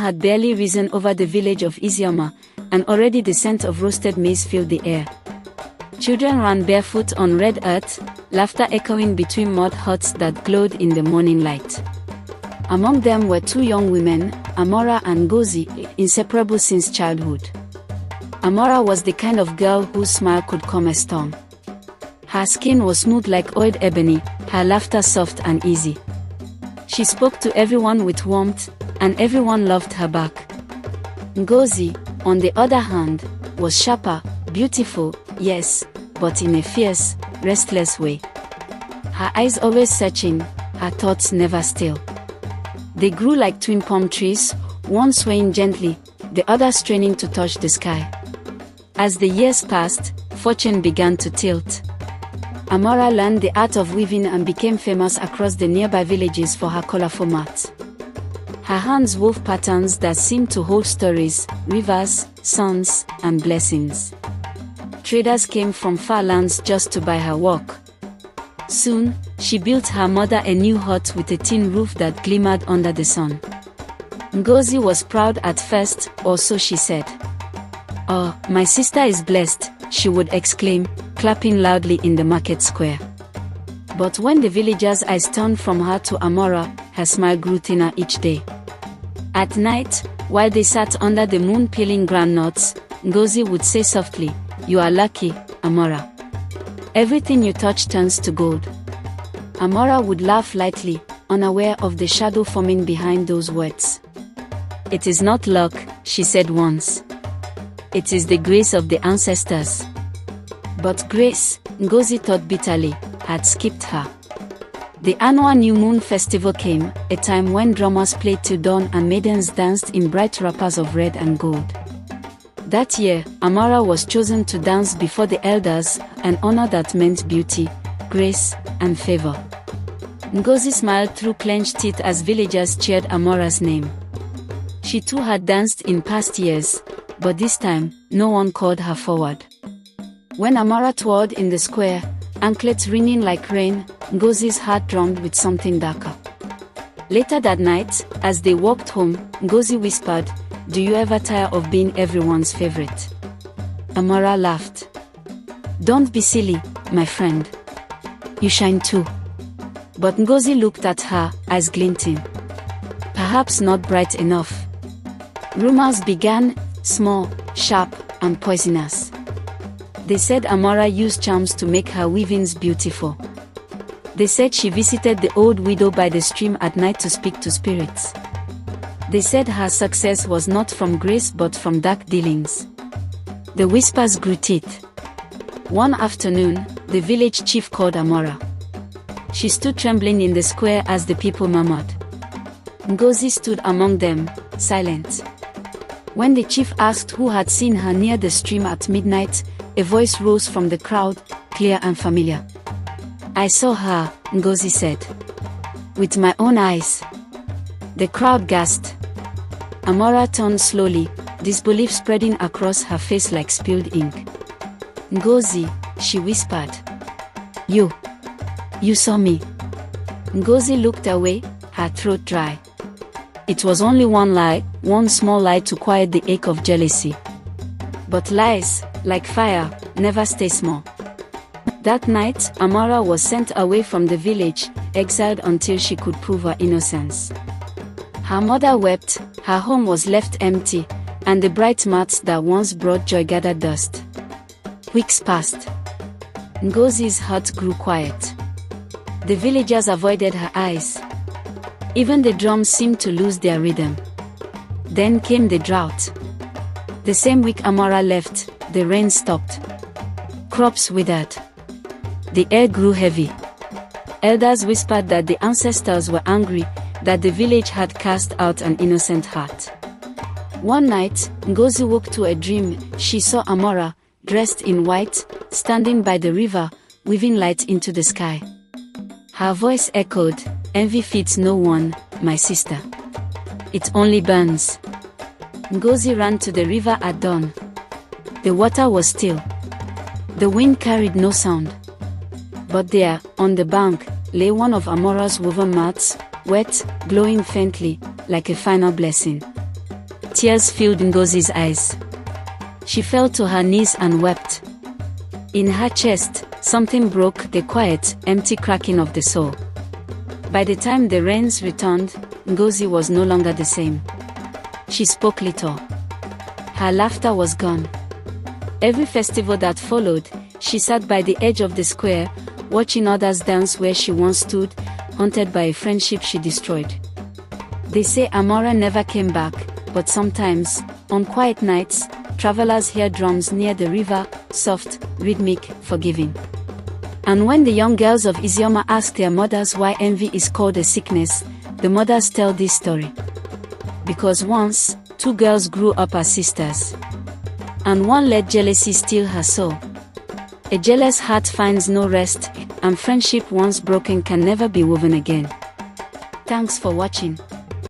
had barely risen over the village of Isioma, and already the scent of roasted maize filled the air. Children ran barefoot on red earth, laughter echoing between mud huts that glowed in the morning light. Among them were two young women, Amora and Ngozi, inseparable since childhood. Amora was the kind of girl whose smile could calm a storm. Her skin was smooth like oiled ebony, her laughter soft and easy. She spoke to everyone with warmth, and everyone loved her back. Ngozi, on the other hand, was sharper, beautiful, yes, but in a fierce, restless way. Her eyes always searching, her thoughts never still. They grew like twin palm trees, one swaying gently, the other straining to touch the sky. As the years passed, fortune began to tilt. Amora learned the art of weaving and became famous across the nearby villages for her colorful mats. Her hands wove patterns that seemed to hold stories, rivers, suns, and blessings. Traders came from far lands just to buy her work. Soon, she built her mother a new hut with a tin roof that glimmered under the sun. Ngozi was proud at first, or so she said. "Oh, my sister is blessed," she would exclaim, clapping loudly in the market square. But when the villagers' eyes turned from her to Amora, her smile grew thinner each day. At night, while they sat under the moon peeling groundnuts, Ngozi would say softly, "You are lucky, Amora. Everything you touch turns to gold." Amora would laugh lightly, unaware of the shadow forming behind those words. "It is not luck," she said once. "It is the grace of the ancestors." But grace, Ngozi thought bitterly, had skipped her. The annual New Moon Festival came, a time when drummers played till dawn and maidens danced in bright wrappers of red and gold. That year, Amora was chosen to dance before the elders, an honor that meant beauty, grace, and favor. Ngozi smiled through clenched teeth as villagers cheered Amora's name. She too had danced in past years, but this time, no one called her forward. When Amora twirled in the square, anklets ringing like rain, Ngozi's heart drummed with something darker. Later that night, as they walked home, Ngozi whispered, "Do you ever tire of being everyone's favorite?" Amora laughed. "Don't be silly, my friend. You shine too." But Ngozi looked at her, eyes glinting. Perhaps not bright enough. Rumors began, small, sharp, and poisonous. They said Amora used charms to make her weavings beautiful. They said she visited the old widow by the stream at night to speak to spirits. They said her success was not from grace but from dark dealings. The whispers grew teeth. One afternoon, the village chief called Amora. She stood trembling in the square as the people murmured. Ngozi stood among them, silent. When the chief asked who had seen her near the stream at midnight, a voice rose from the crowd, clear and familiar. "I saw her," Ngozi said. "With my own eyes." The crowd gasped. Amora turned slowly, disbelief spreading across her face like spilled ink. "Ngozi," she whispered. You saw me." Ngozi looked away, her throat dry. It was only one lie, one small lie to quiet the ache of jealousy. But lies, like fire, never stay small. That night, Amora was sent away from the village, exiled until she could prove her innocence. Her mother wept, her home was left empty, and the bright mats that once brought joy gathered dust. Weeks passed. Ngozi's heart grew quiet. The villagers avoided her eyes. Even the drums seemed to lose their rhythm. Then came the drought. The same week Amora left, the rain stopped. Crops withered. The air grew heavy. Elders whispered that the ancestors were angry, that the village had cast out an innocent heart. One night, Ngozi woke to a dream. She saw Amora, dressed in white, standing by the river, weaving light into the sky. Her voice echoed, "Envy feeds no one, my sister. It only burns." Ngozi ran to the river at dawn. The water was still. The wind carried no sound. But there, on the bank, lay one of Amora's woven mats, wet, glowing faintly, like a final blessing. Tears filled Ngozi's eyes. She fell to her knees and wept. In her chest, something broke, the quiet, empty cracking of the soul. By the time the rains returned, Ngozi was no longer the same. She spoke little. Her laughter was gone. Every festival that followed, she sat by the edge of the square, watching others dance where she once stood, haunted by a friendship she destroyed. They say Amora never came back, but sometimes, on quiet nights, travelers hear drums near the river, soft, rhythmic, forgiving. And when the young girls of Isioma ask their mothers why envy is called a sickness, the mothers tell this story. Because once, two girls grew up as sisters. And one let jealousy steal her soul. A jealous heart finds no rest, and friendship once broken can never be woven again. Thanks for watching.